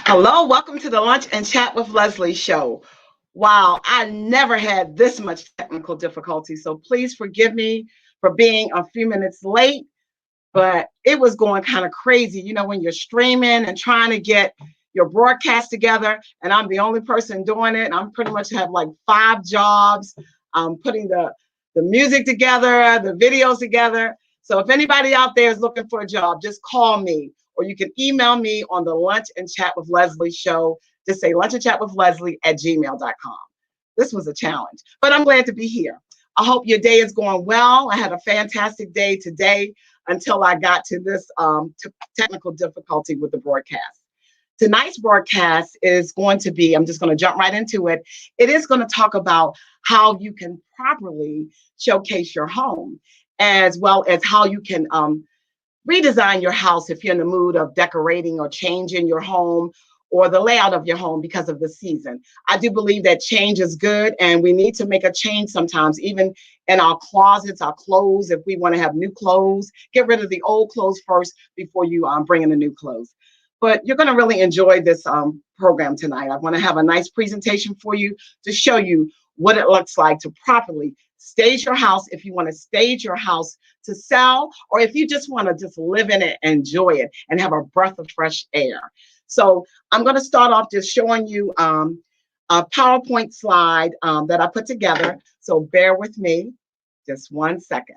Hello, welcome to the Lunch and Chat with Leslie show. Wow, I never had this much technical difficulty, so please forgive me for being a few minutes late, but it was going kind of crazy. You know, when you're streaming and trying to get your broadcast together, and I'm the only person doing it. I'm pretty much have like 5 jobs. I'm putting the music together, the videos together. So if anybody out there is looking for a job, just call me, or you can email me on the Lunch and Chat with Leslie show. Just say lunch and chat with Leslie at gmail.com. This was a challenge, but I'm glad to be here. I hope your day is going well. I had a fantastic day today until I got to this technical difficulty with the broadcast. Tonight's broadcast is going to be, I'm just going to jump right into it. It is going to talk about how you can properly showcase your home, as well as how you can redesign your house if you're in the mood of decorating or changing your home or the layout of your home because of the season. I do believe that change is good, and we need to make a change sometimes, even in our closets, our clothes. If we want to have new clothes, get rid of the old clothes first before you bring in the new clothes. But you're going to really enjoy this program tonight. I want to have a nice presentation for you to show you what it looks like to properly stage your house, if you want to stage your house to sell, or if you just want to just live in it, enjoy it, and have a breath of fresh air. So I'm going to start off just showing you a PowerPoint slide that I put together. So bear with me just 1 second.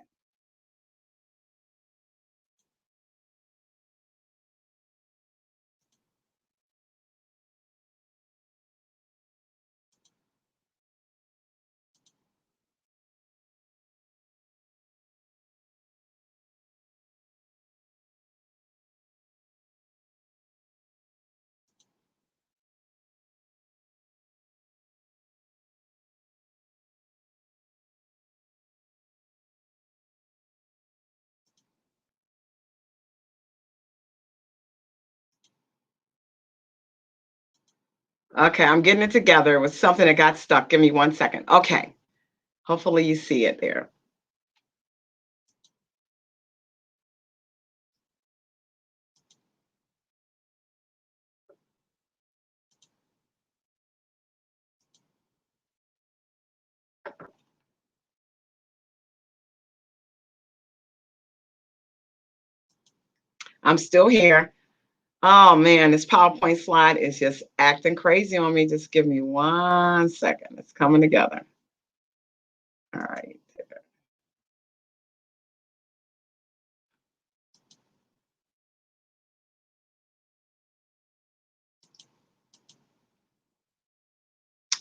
Okay, I'm getting it together. It was something that got stuck. Give me 1 second. Okay, hopefully you see it there. I'm still here. Oh man, this PowerPoint slide is just acting crazy on me. Just give me 1 second. It's coming together. All right.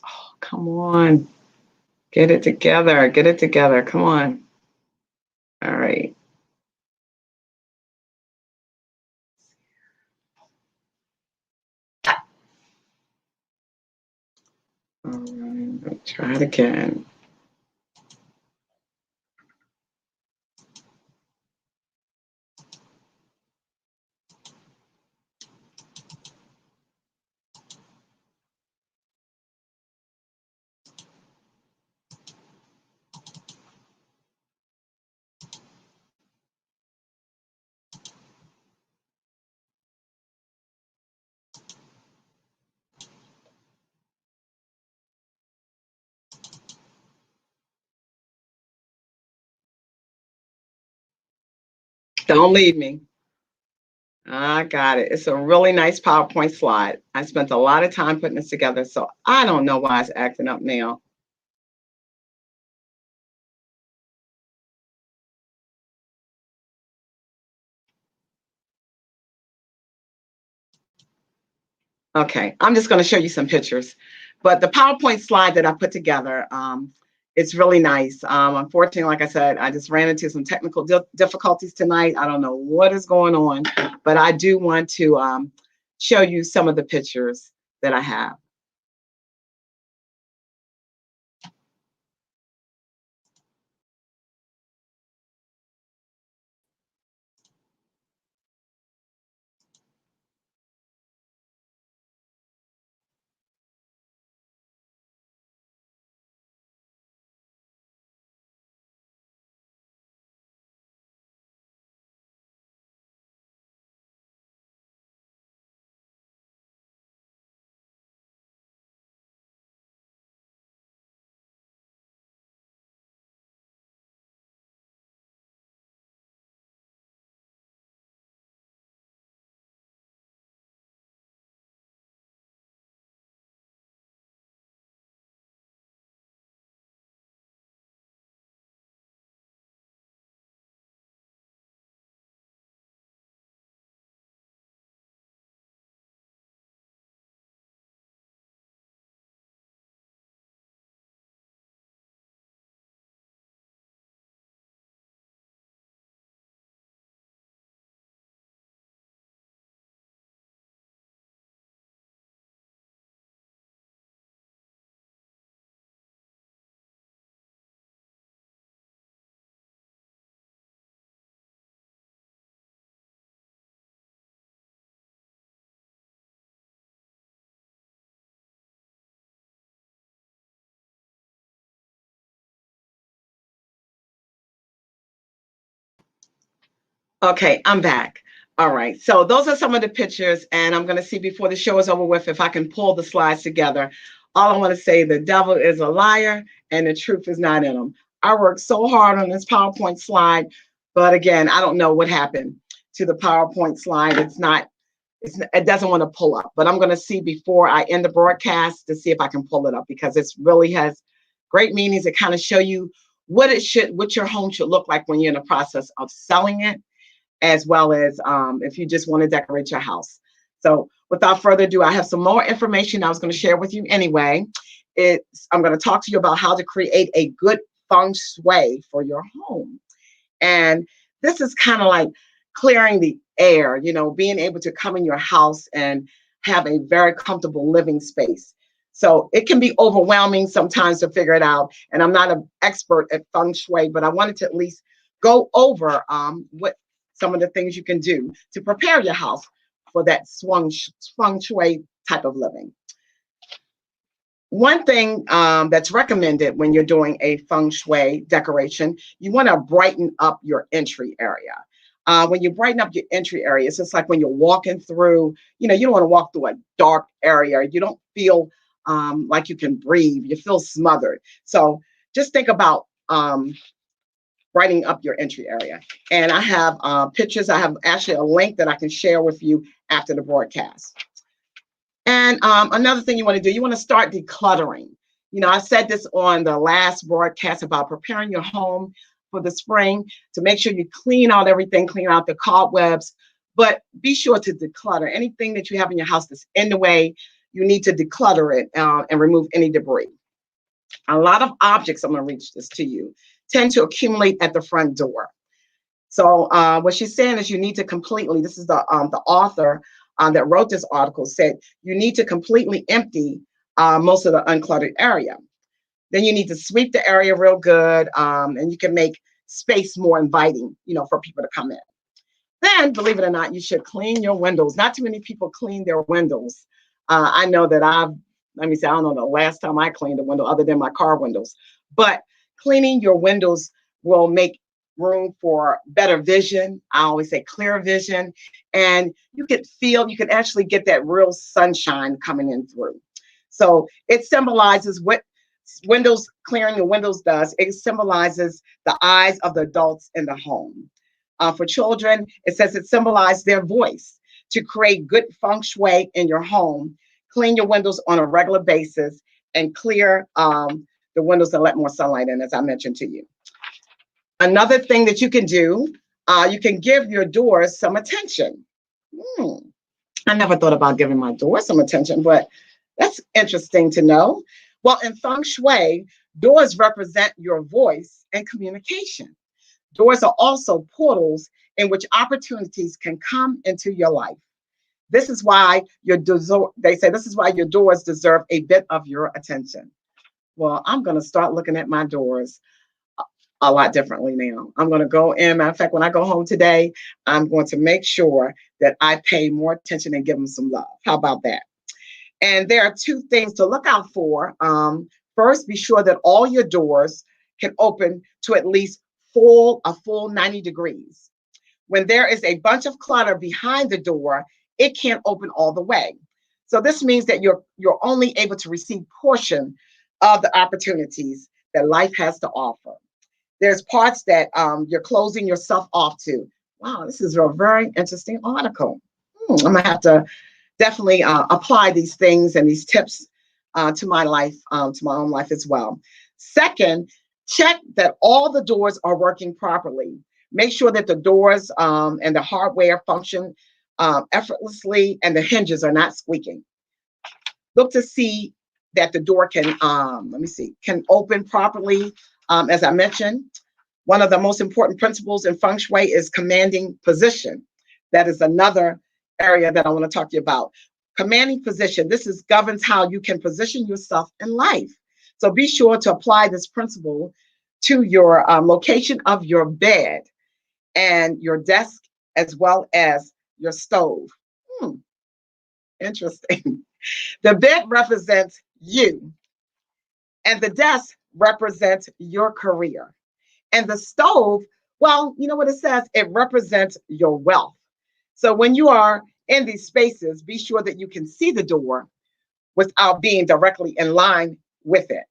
Oh, come on. Get it together. Get it together. Come on. All right. All right. Let's try it again. Don't leave me. I got it. It's a really nice PowerPoint slide. I spent a lot of time putting this together, so I don't know why it's acting up now. Okay, I'm just going to show you some pictures. But the PowerPoint slide that I put together, it's really nice. Unfortunately, like I said, I just ran into some technical difficulties tonight. I don't know what is going on, but I do want to show you some of the pictures that I have. Okay, I'm back. All right. So those are some of the pictures, and I'm going to see before the show is over with if I can pull the slides together. All I want to say, the devil is a liar, and the truth is not in him. I worked so hard on this PowerPoint slide, but again, I don't know what happened to the PowerPoint slide. It doesn't want to pull up, but I'm going to see before I end the broadcast to see if I can pull it up because it really has great meanings. It kind of show you what your home should look like when you're in the process of selling it, as well as if you just want to decorate your house. So without further ado, I have some more information I was going to share with you anyway. I'm going to talk to you about how to create a good feng shui for your home. And this is kind of like clearing the air, being able to come in your house and have a very comfortable living space. So it can be overwhelming sometimes to figure it out. And I'm not an expert at feng shui, but I wanted to at least go over what some of the things you can do to prepare your house for that feng shui type of living. One thing that's recommended when you're doing a feng shui decoration, you want to brighten up your entry area. When you brighten up your entry area, it's just like when you're walking through, you don't want to walk through a dark area. You don't feel like you can breathe. You feel smothered. So just think about brightening up your entry area. And I have pictures. I have actually a link that I can share with you after the broadcast. And another thing you want to do, you want to start decluttering. I said this on the last broadcast about preparing your home for the spring to make sure you clean out everything, clean out the cobwebs, but be sure to declutter. Anything that you have in your house that's in the way, you need to declutter it and remove any debris. A lot of objects, I'm going to reach this to you, tend to accumulate at the front door. So what she's saying is you need to completely, this is the author that wrote this article, said you need to completely empty most of the uncluttered area. Then you need to sweep the area real good, and you can make space more inviting, for people to come in. Then, believe it or not, you should clean your windows. Not too many people clean their windows. I know that I don't know the last time I cleaned a window other than my car windows, but cleaning your windows will make room for better vision. I always say clear vision, and you can actually get that real sunshine coming in through. So it symbolizes what clearing the windows does. It symbolizes the eyes of the adults in the home. For children, it says it symbolizes their voice. To create good feng shui in your home, clean your windows on a regular basis and clear the windows and let more sunlight in, as I mentioned to you. Another thing that you can do, you can give your doors some attention. I never thought about giving my doors some attention, but that's interesting to know. Well, in feng shui, doors represent your voice and communication. Doors are also portals in which opportunities can come into your life. This is why they say this is why your doors deserve a bit of your attention. Well, I'm going to start looking at my doors a lot differently now. I'm going to go in. Matter of fact, when I go home today, I'm going to make sure that I pay more attention and give them some love. How about that? And there are two things to look out for. First, be sure that all your doors can open to at least a full 90 degrees. When there is a bunch of clutter behind the door, it can't open all the way. So this means that you're only able to receive portion of the opportunities that life has to offer. There's parts that you're closing yourself off to. Wow, this is a very interesting article. I'm gonna have to definitely apply these things and these tips to my life, to my own life as well. Second, check that all the doors are working properly. Make sure that the doors and the hardware function effortlessly and the hinges are not squeaking. Look to see that the door can open properly. As I mentioned, one of the most important principles in feng shui is commanding position. That is another area that I want to talk to you about. Commanding position. This governs how you can position yourself in life. So be sure to apply this principle to your location of your bed and your desk, as well as your stove. Interesting. The bed represents you, and the desk represents your career, and the stove Well, you know what it says? It represents your wealth. So when you are in these spaces, be sure that you can see the door without being directly in line with it.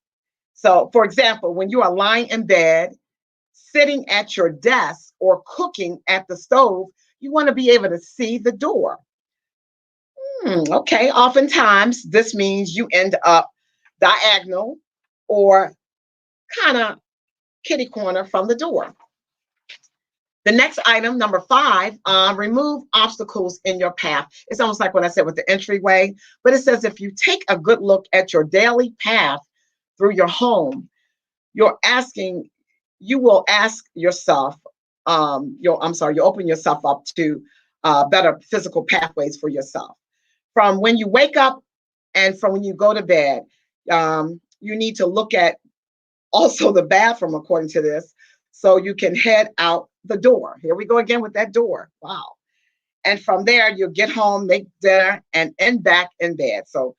So, for example, when you are lying in bed, sitting at your desk, or cooking at the stove, you want to be able to see the door. Okay, oftentimes this means you end up diagonal or kind of kitty corner from the door. The next item, number five, remove obstacles in your path. It's almost like what I said with the entryway, but it says if you take a good look at your daily path through your home, you're asking, you will ask yourself, you open yourself up to better physical pathways for yourself. From when you wake up and from when you go to bed, you need to look at also the bathroom according to this, so you can head out the door. Here we go again with that door. Wow. And from there, you'll get home, make dinner, and end back in bed. So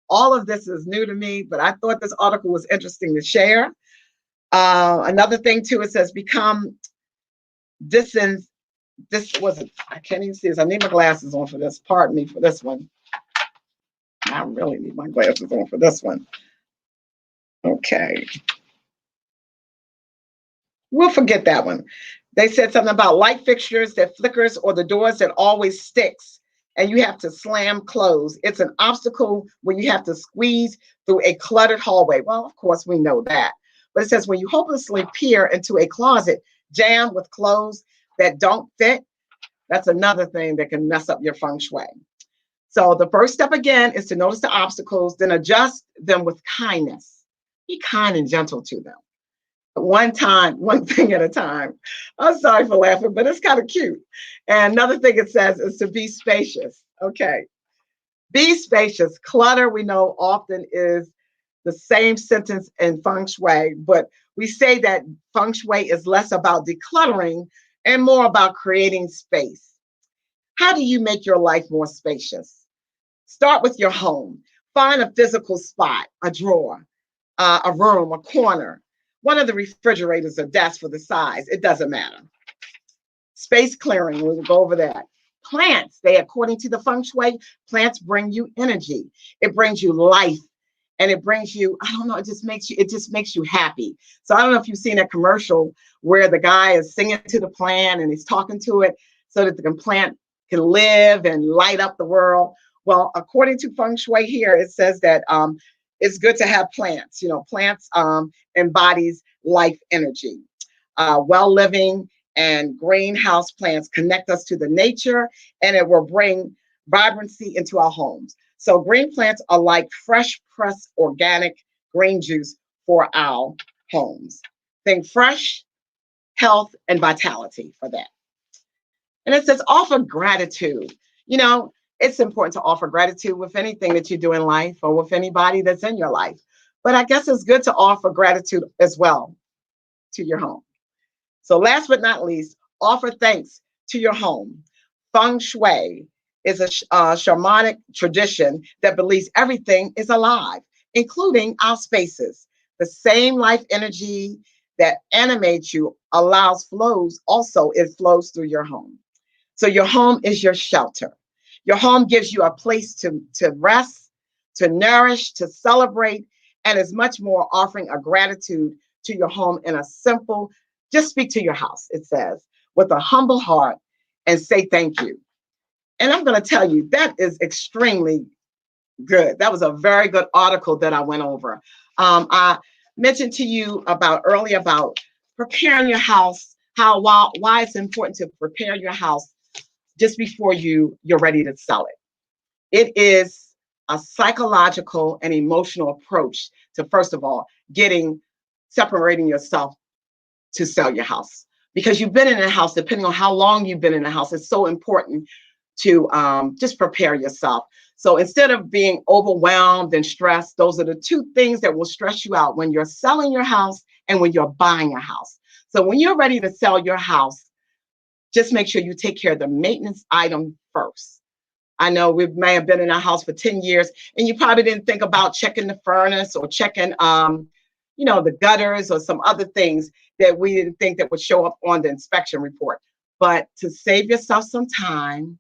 all of this is new to me, but I thought this article was interesting to share. Another thing too, it says become distance. This wasn't, I can't even see this. I need my glasses on for this. Pardon me for this one. I really need my glasses on for this one. Okay. We'll forget that one. They said something about light fixtures that flickers or the doors that always sticks and you have to slam close. It's an obstacle when you have to squeeze through a cluttered hallway. Well, of course, we know that. But it says when you hopelessly peer into a closet jammed with clothes that don't fit, that's another thing that can mess up your feng shui. So the first step again is to notice the obstacles, then adjust them with kindness. Be kind and gentle to them. One time, one thing at a time. I'm sorry for laughing, but it's kind of cute. And another thing it says is to be spacious. Okay. Be spacious. Clutter, we know, often is the same sentence in feng shui, but we say that feng shui is less about decluttering and more about creating space. How do you make your life more spacious? Start with your home. Find a physical spot, a drawer, a room, a corner, one of the refrigerators or desk for the size. It doesn't matter. Space clearing, we'll go over that. Plants, they, according to the feng shui, plants bring you energy. It brings you life. And it brings you, I don't know, it just makes you happy. So I don't know if you've seen a commercial where the guy is singing to the plant and he's talking to it so that the plant can live and light up the world. Well, according to feng shui here, it says that it's good to have plants. You know, plants embodies life energy. Well living and greenhouse plants connect us to the nature, and it will bring vibrancy into our homes. So green plants are like fresh pressed organic green juice for our homes. Think fresh, health, and vitality for that. And it says offer gratitude. You know, it's important to offer gratitude with anything that you do in life or with anybody that's in your life. But I guess it's good to offer gratitude as well to your home. So last but not least, offer thanks to your home. Feng Shui is a shamanic tradition that believes everything is alive, including our spaces. The same life energy that animates you allows flows, also it flows through your home. So your home is your shelter. Your home gives you a place to rest, to nourish, to celebrate, and is much more offering a gratitude to your home in a simple, just speak to your house, it says, with a humble heart and say thank you. And I'm going to tell you, that is extremely good. That was a very good article that I went over. I mentioned to you about earlier about preparing your house, why it's important to prepare your house just before you're ready to sell it. It is a psychological and emotional approach to, first of all, separating yourself to sell your house, because you've been in a house. Depending on how long you've been in a house, it's so important to just prepare yourself. So instead of being overwhelmed and stressed, those are the two things that will stress you out when you're selling your house and when you're buying a house. So when you're ready to sell your house, just make sure you take care of the maintenance item first. I know we may have been in our house for 10 years and you probably didn't think about checking the furnace or checking, you know, the gutters or some other things that we didn't think that would show up on the inspection report. But to save yourself some time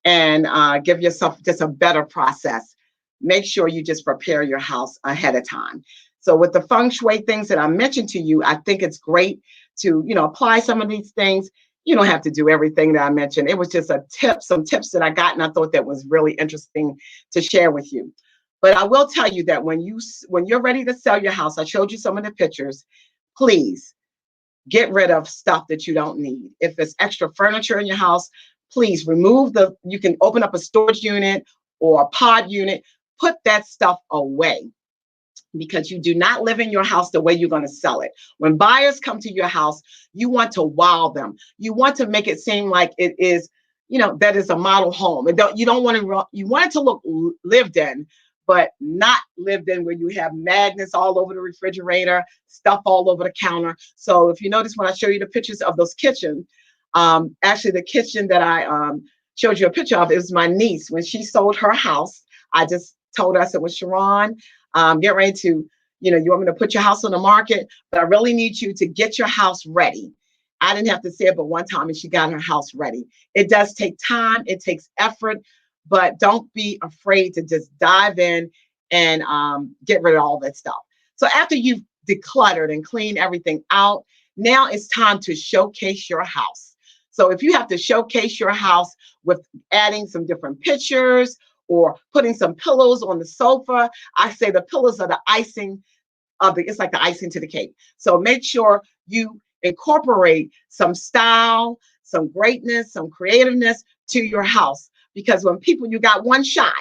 and give yourself just a better process, make sure you just prepare your house ahead of time. So with the feng shui things that I mentioned to you, I think it's great to, you know, apply some of these things. You don't have to do everything that I mentioned. It was just a tip, some tips that I got, and I thought that was really interesting to share with you. But I will tell you that when you're ready to sell your house, I showed you some of the pictures. Please get rid of stuff that you don't need. If there's extra furniture in your house, please remove you can open up a storage unit or a pod unit, put that stuff away, because you do not live in your house the way you're going to sell it. When buyers come to your house, you want to wow them. You want to make it seem like it is, you know, that is a model home. And you don't want to, you want it to look lived in, but not lived in where you have magnets all over the refrigerator, stuff all over the counter. So if you notice when I show you the pictures of those kitchens, actually the kitchen that I showed you a picture of is my niece. When she sold her house, I just told us it was Sharon, get ready to, you know, you want me to put your house on the market, but I really need you to get your house ready. I didn't have to say it but one time, and she got her house ready. It does take time, it takes effort, but don't be afraid to just dive in and get rid of all that stuff. So after you've decluttered and cleaned everything out, now it's time to showcase your house. So if you have to showcase your house with adding some different pictures or putting some pillows on the sofa, I say the pillows are the icing of it's like the icing to the cake. So make sure you incorporate some style, some greatness, some creativeness to your house. Because when people, you got one shot.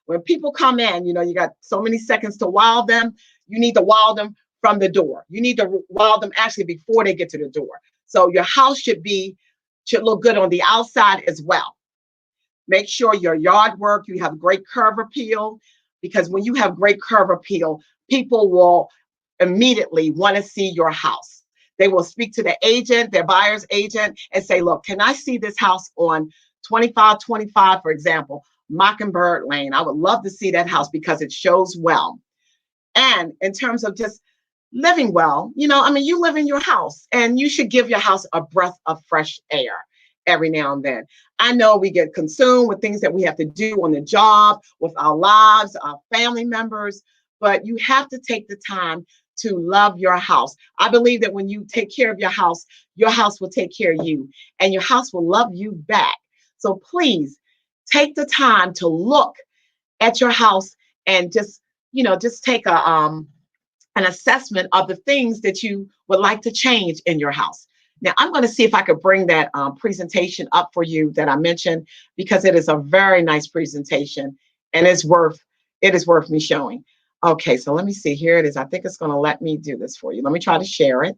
When people come in, you know, you got so many seconds to wow them. You need to wow them from the door. You need to wow them actually before they get to the door. So your house should look good on the outside as well. Make sure your yard work, you have great curb appeal, because when you have great curb appeal, people will immediately want to see your house. They will speak to the agent, their buyer's agent, and say, look, can I see this house on 2525, for example, Mockingbird Lane? I would love to see that house because it shows well. And in terms of just living well, you know, I mean, you live in your house and you should give your house a breath of fresh air every now and then. I know we get consumed with things that we have to do on the job, with our lives, our family members, but you have to take the time to love your house. I believe that when you take care of your house will take care of you, and your house will love you back. So please take the time to look at your house and just, you know, just take an assessment of the things that you would like to change in your house. Now, I'm going to see if I could bring that presentation up for you that I mentioned, because it is a very nice presentation and it is worth me showing. Okay, so let me see. Here it is. I think it's going to let me do this for you. Let me try to share it.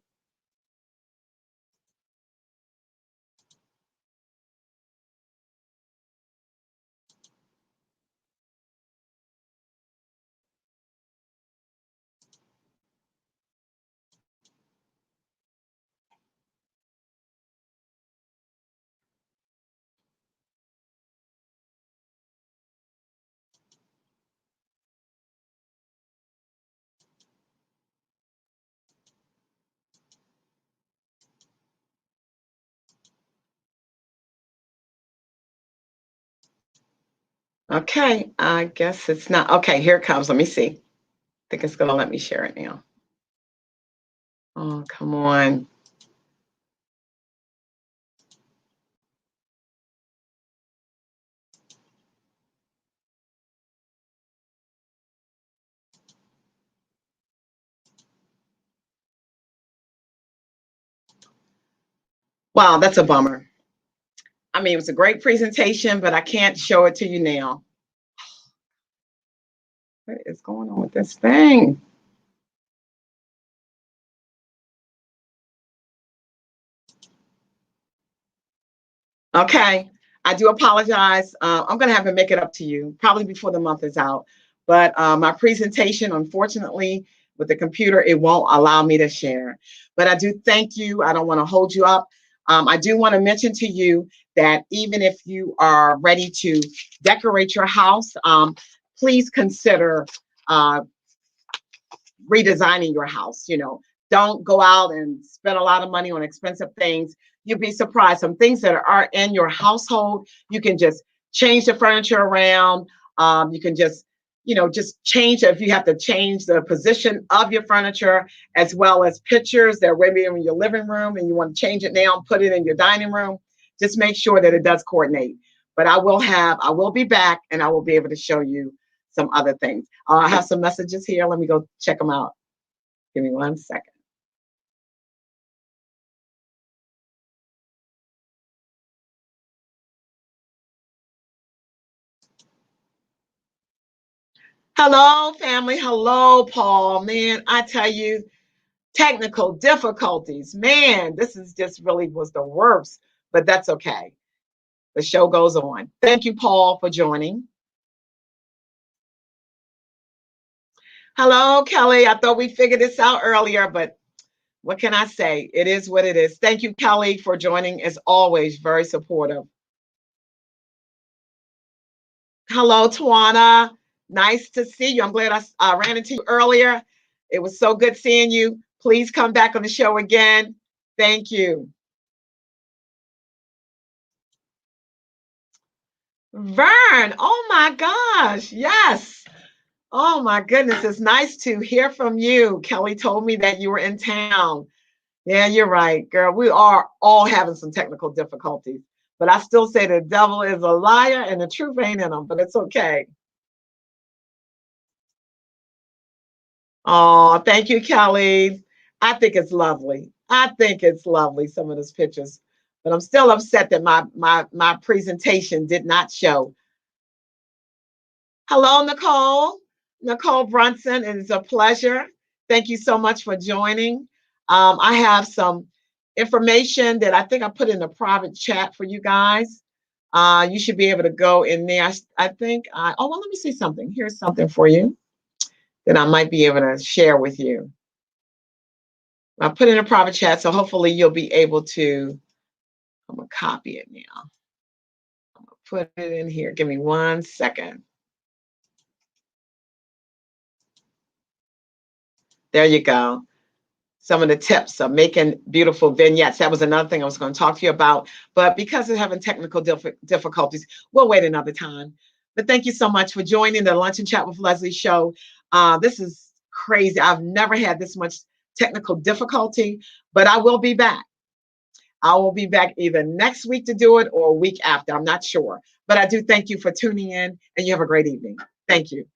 Okay, I guess it's not. Okay, here it comes. Let me see. I think it's going to let me share it now. Oh, come on. Wow, that's a bummer. I mean, it was a great presentation, but I can't show it to you now. What is going on with this thing? Okay, I do apologize. I'm going to have to make it up to you probably before the month is out. But my presentation, unfortunately, with the computer, it won't allow me to share. But I do thank you. I don't want to hold you up. I do want to mention to you that even if you are ready to decorate your house, please consider redesigning your house. Don't go out and spend a lot of money on expensive things. You'd be surprised. Some things that are in your household, you can just change the furniture around. You can just change if you have to change the position of your furniture, as well as pictures that maybe in your living room and you want to change it now and put it in your dining room. Just make sure that it does coordinate. But I will be back, and I will be able to show you some other things. I have some messages here. Let me go check them out. Give me 1 second. Hello, family. Hello, Paul. Man, I tell you, technical difficulties. Man, this is just really was the worst, but that's okay. The show goes on. Thank you, Paul, for joining. Hello, Kelly. I thought we figured this out earlier, but what can I say? It is what it is. Thank you, Kelly, for joining. As always, very supportive. Hello, Tawana. Nice to see you. I'm glad I ran into you earlier. It was so good seeing you. Please come back on the show again. Thank you. Vern, oh my gosh. Yes. Oh my goodness. It's nice to hear from you. Kelly told me that you were in town. Yeah, you're right, girl. We are all having some technical difficulties, but I still say the devil is a liar and the truth ain't in him, but it's okay. Oh, thank you, Kelly. I think it's lovely. I think it's lovely, some of those pictures. But I'm still upset that my presentation did not show. Hello, Nicole. Nicole Brunson. It is a pleasure. Thank you so much for joining. I have some information that I think I put in a private chat for you guys. You should be able to go in there. I think oh, well, let me see something. Here's something for you that I might be able to share with you. I put in a private chat, so hopefully you'll be able to. I'm gonna copy it now. I'm gonna put it in here. Give me 1 second. There you go. Some of the tips of making beautiful vignettes. That was another thing I was going to talk to you about. But because of having technical difficulties, we'll wait another time. But thank you so much for joining the Lunch and Chat with Leslie show. This is crazy. I've never had this much technical difficulty, but I will be back. I will be back either next week to do it or a week after. I'm not sure. But I do thank you for tuning in, and you have a great evening. Thank you.